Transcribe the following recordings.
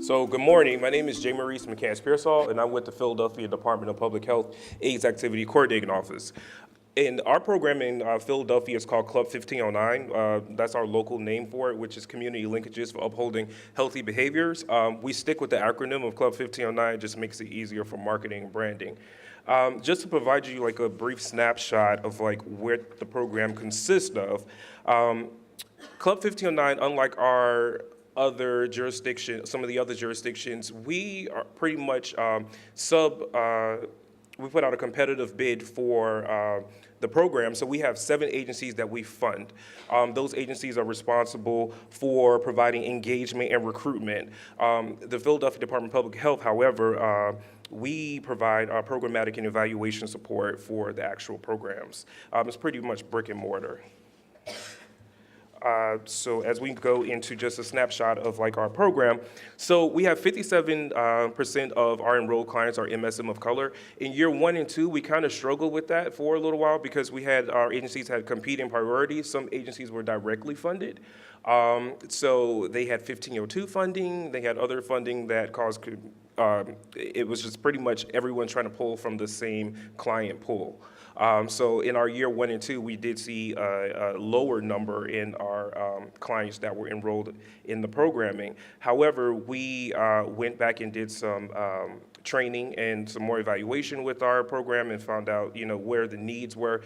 So good morning. My name is J. Maurice McCants-Pearsall, and I'm with the Philadelphia Department of Public Health AIDS Activity Coordinating Office. And our program in Philadelphia is called Club 1509. That's our local name for it, which is community linkages for upholding healthy behaviors. We stick with the acronym of Club 1509, just makes it easier for marketing and branding. Just to provide you like a brief snapshot of like what the program consists of, Club 1509, unlike our other jurisdictions, some of the other jurisdictions, we are pretty much we put out a competitive bid for the program. So we have 7 agencies that we fund. Those agencies are responsible for providing engagement and recruitment. The Philadelphia Department of Public Health, however, we provide programmatic and evaluation support for the actual programs. It's pretty much brick and mortar. So as we go into just a snapshot of like our program, so we have 57% of our enrolled clients are MSM of color. In year 1 and 2, we kind of struggled with that for a little while because our agencies had competing priorities. Some agencies were directly funded. So they had 1502 funding, they had other funding that caused, it was just pretty much everyone trying to pull from the same client pool. So in our year 1 and 2, we did see a lower number in our clients that were enrolled in the programming. However, we went back and did some training and some more evaluation with our program and found out, where the needs were.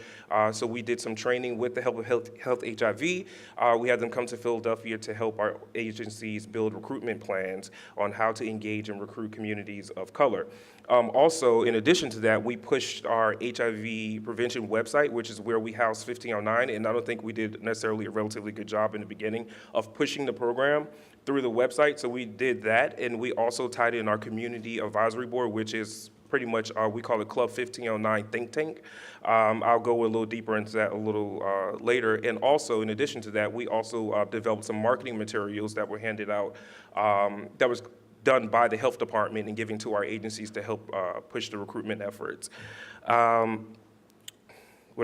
So we did some training with the help of Health HIV. We had them come to Philadelphia to help our agencies build recruitment plans on how to engage and recruit communities of color. Also, in addition to that, we pushed our HIV prevention website, which is where we house 1509, and I don't think we did necessarily a relatively good job in the beginning of pushing the program through the website, so we did that, and we also tied in our community advisory board, which is pretty much, we call it Club 1509 Think Tank. I'll go a little deeper into that a little later. And also, in addition to that, we also developed some marketing materials that were handed out that was done by the health department and given to our agencies to help push the recruitment efforts.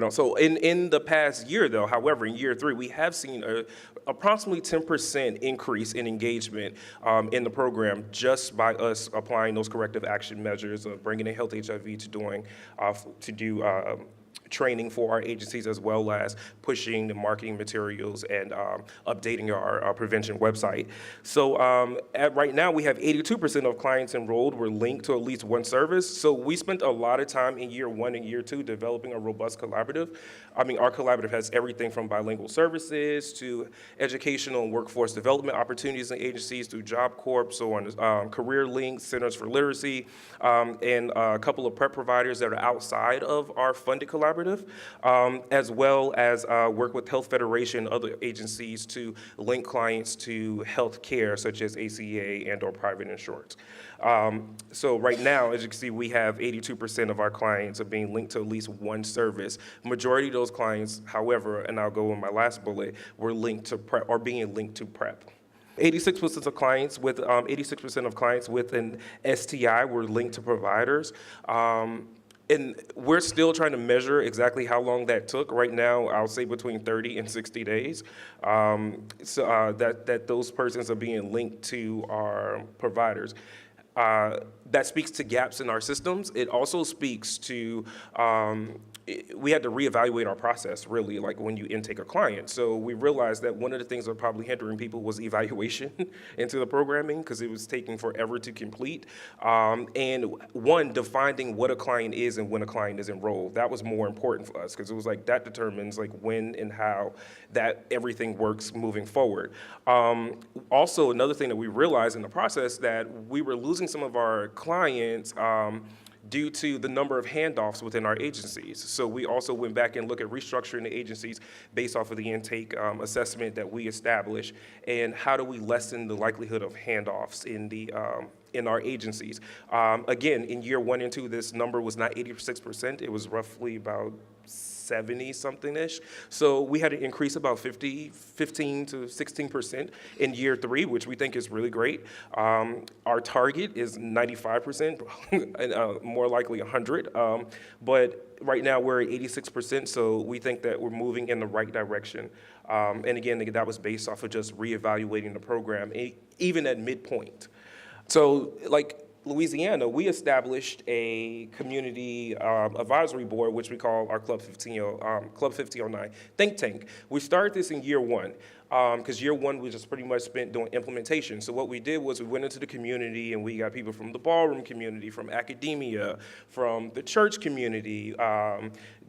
So in the past year, though, however, in year 3, we have seen approximately 10% increase in engagement in the program just by us applying those corrective action measures of bringing in Health HIV to do training for our agencies, as well as pushing the marketing materials and updating our prevention website. So right now we have 82% of clients enrolled were linked to at least one service. So we spent a lot of time in year 1 and year 2 developing a robust collaborative. I mean, our collaborative has everything from bilingual services to educational and workforce development opportunities in agencies through Job Corps, so on Career Links, Centers for Literacy, and a couple of prep providers that are outside of our funded collaborative. As well as work with Health Federation and other agencies to link clients to health care, such as ACA and or private insurance. So right now, as you can see, we have 82% of our clients are being linked to at least one service. Majority of those clients, however, and I'll go in my last bullet, were linked to PrEP or being linked to PrEP. 86% of clients with 86% of clients with an STI were linked to providers. And we're still trying to measure exactly how long that took. Right now, I'll say between 30 and 60 days. That those persons are being linked to our providers. That speaks to gaps in our systems. It also speaks to, we had to reevaluate our process, really, like when you intake a client. So we realized that one of the things that were probably hindering people was evaluation into the programming, because it was taking forever to complete. And one, defining what a client is and when a client is enrolled. That was more important for us, because it was like that determines like when and how that everything works moving forward. Also, another thing that we realized in the process that we were losing some of our clients due to the number of handoffs within our agencies. So we also went back and looked at restructuring the agencies based off of the intake assessment that we established, and how do we lessen the likelihood of handoffs in our agencies. Again, in year 1 and 2, this number was not 86%, it was roughly about 70-something-ish. So we had to increase about 15 to 16% in year 3, which we think is really great. Our target is 95%, and more likely 100. But right now we're at 86%, so we think that we're moving in the right direction. And again, that was based off of just reevaluating the program, even at midpoint. So, like Louisiana, we established a community advisory board, which we call our Club 1509 think tank. We started this in year one, because year one we just pretty much spent doing implementation. So what we did was we went into the community and we got people from the ballroom community, from academia, from the church community,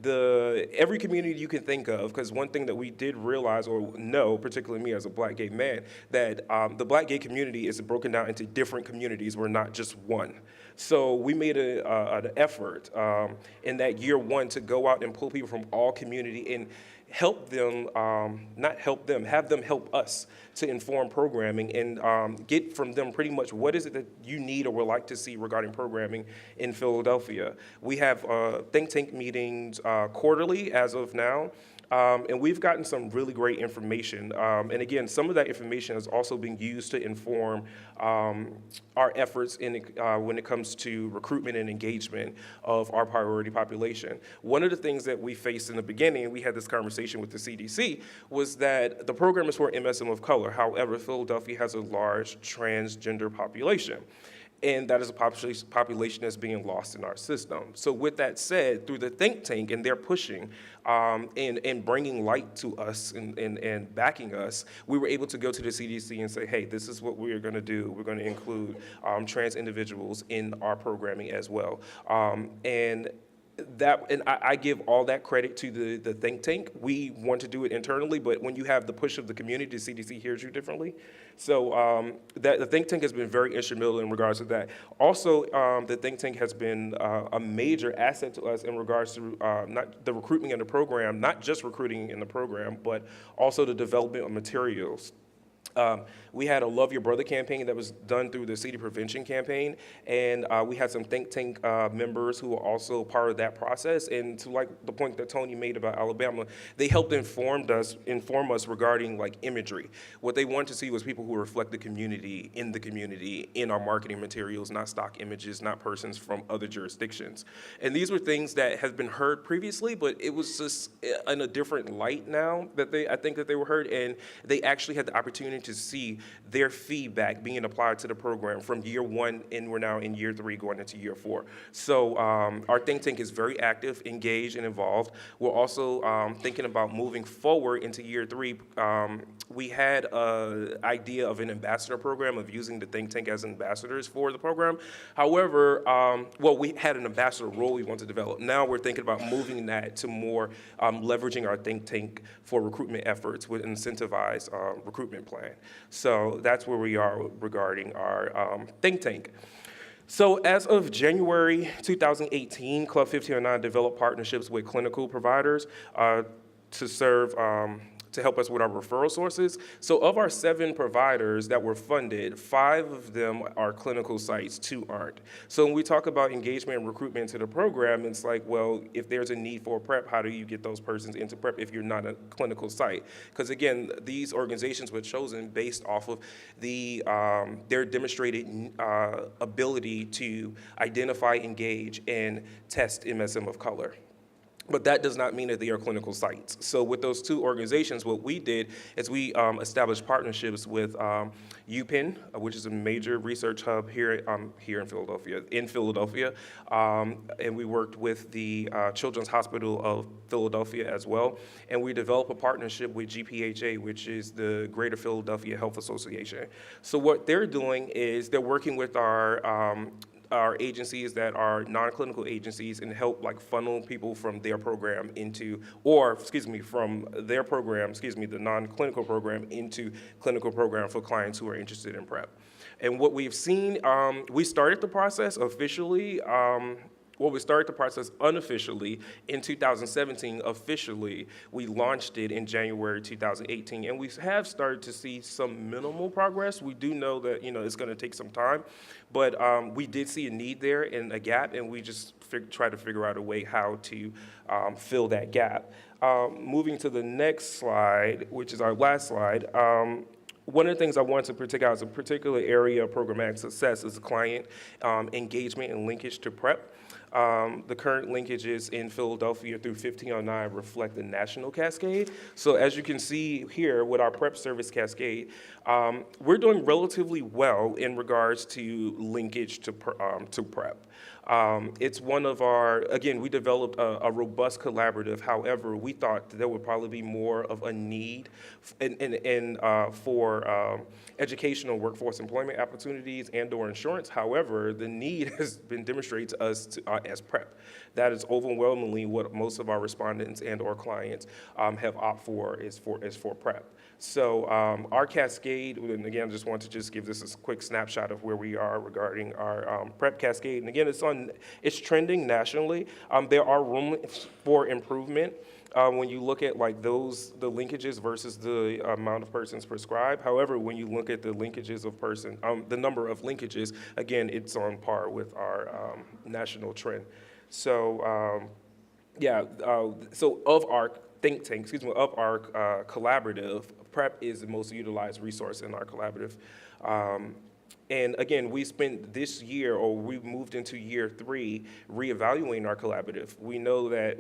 every community you can think of, because one thing that we did realize or know, particularly me as a black gay man, that the black gay community is broken down into different communities. We're not just one. So we made an effort in that year one to go out and pull people from all community and help them, not help them, have them help us to inform programming and get from them pretty much what is it that you need or would like to see regarding programming in Philadelphia. We have think tank meetings quarterly as of now. And we've gotten some really great information. And again, some of that information is also being used to inform our efforts when it comes to recruitment and engagement of our priority population. One of the things that we faced in the beginning, we had this conversation with the CDC, was that the program is for MSM of color. However, Philadelphia has a large transgender population. And that is a population that's being lost in our system. So with that said, through the think tank and their pushing and bringing light to us and backing us, we were able to go to the CDC and say, hey, this is what we're gonna do. We're gonna include trans individuals in our programming as well. And I give all that credit to the think tank. We want to do it internally, but when you have the push of the community, the CDC hears you differently. So the think tank has been very instrumental in regards to that. Also, the think tank has been a major asset to us in regards to not the recruitment in the program, not just recruiting in the program, but also the development of materials. We had a Love Your Brother campaign that was done through the City Prevention Campaign, and we had some think tank members who were also part of that process. And to like the point that Tony made about Alabama, they helped inform us regarding like imagery. What they wanted to see was people who reflect the community in our marketing materials, not stock images, not persons from other jurisdictions. And these were things that have been heard previously, but it was just in a different light now that I think that they were heard, and they actually had the opportunity to see their feedback being applied to the program from year one, and we're now in year 3 going into year 4. So our think tank is very active, engaged, and involved. We're also thinking about moving forward into year 3. We had an idea of an ambassador program, of using the think tank as ambassadors for the program. However, we had an ambassador role we want to develop. Now we're thinking about moving that to more leveraging our think tank for recruitment efforts with an incentivized recruitment plan. So that's where we are regarding our think tank. So as of January 2018, Club 1509 developed partnerships with clinical providers to help us with our referral sources. So of our 7 providers that were funded, 5 of them are clinical sites, 2 aren't. So when we talk about engagement and recruitment into the program, it's like, well, if there's a need for a prep, how do you get those persons into prep if you're not a clinical site? Because again, these organizations were chosen based off of their demonstrated ability to identify, engage, and test MSM of color. But that does not mean that they are clinical sites. So with those 2 organizations, what we did is we established partnerships with UPenn, which is a major research hub here in Philadelphia. And we worked with the Children's Hospital of Philadelphia as well. And we developed a partnership with GPHA, which is the Greater Philadelphia Health Association. So what they're doing is they're working with our agencies that are non-clinical agencies and help like funnel people from their program into, the non-clinical program into clinical program for clients who are interested in PrEP. And what we've seen, we started the process officially, we started the process unofficially in 2017. Officially, we launched it in January 2018, and we have started to see some minimal progress. We do know that it's going to take some time, but we did see a need there and a gap, and we just try to figure out a way how to fill that gap. Moving to the next slide, which is our last slide. One of the things I want to pick out as a particular area of programmatic success is client engagement and linkage to PrEP. The current linkages in Philadelphia through 1509 reflect the national cascade. So as you can see here with our PrEP service cascade, we're doing relatively well in regards to linkage to PrEP. It's one of our, again, we developed a robust collaborative. However, we thought that there would probably be more of a need for educational workforce employment opportunities and/or insurance. However, the need has been demonstrated to us as PrEP. That is overwhelmingly what most of our respondents and/or clients have opted for is for PrEP. So our cascade, and again, I just want to just give this a quick snapshot of where we are regarding our PrEP cascade. And again, it's trending nationally. There are room for improvement. When you look at like the linkages versus the amount of persons prescribed. However, when you look at the linkages of the number of linkages, again, it's on par with our national trend. So so of our think tank, of our collaborative, PrEP is the most utilized resource in our collaborative. And again, we spent this year, or we moved into year 3, reevaluating our collaborative. We know that,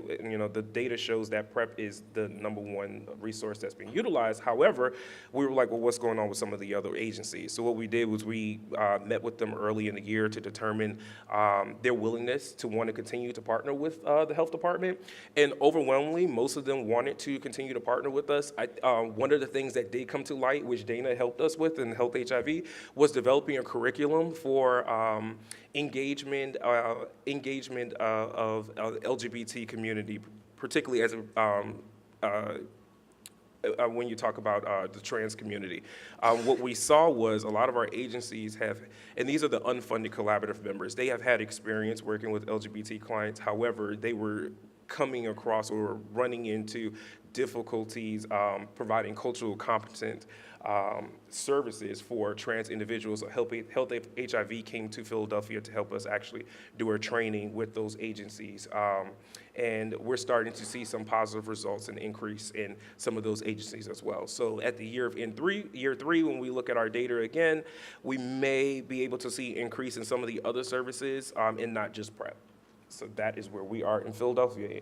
the data shows that PrEP is the #1 resource that's being utilized. However, we were like, well, what's going on with some of the other agencies? So what we did was we met with them early in the year to determine their willingness to want to continue to partner with the health department. And overwhelmingly, most of them wanted to continue to partner with us. One of the things that did come to light, which Dana helped us with in Health HIV, was developing a curriculum for engagement of LGBT community, particularly as when you talk about the trans community. What we saw was a lot of our agencies have, and these are the unfunded collaborative members, they have had experience working with LGBT clients. However, they were coming across or running into difficulties providing cultural competent services for trans individuals. So Health HIV came to Philadelphia to help us actually do our training with those agencies. And we're starting to see some positive results and increase in some of those agencies as well. So at the year 3, when we look at our data again, we may be able to see increase in some of the other services and not just PrEP. So that is where we are in Philadelphia.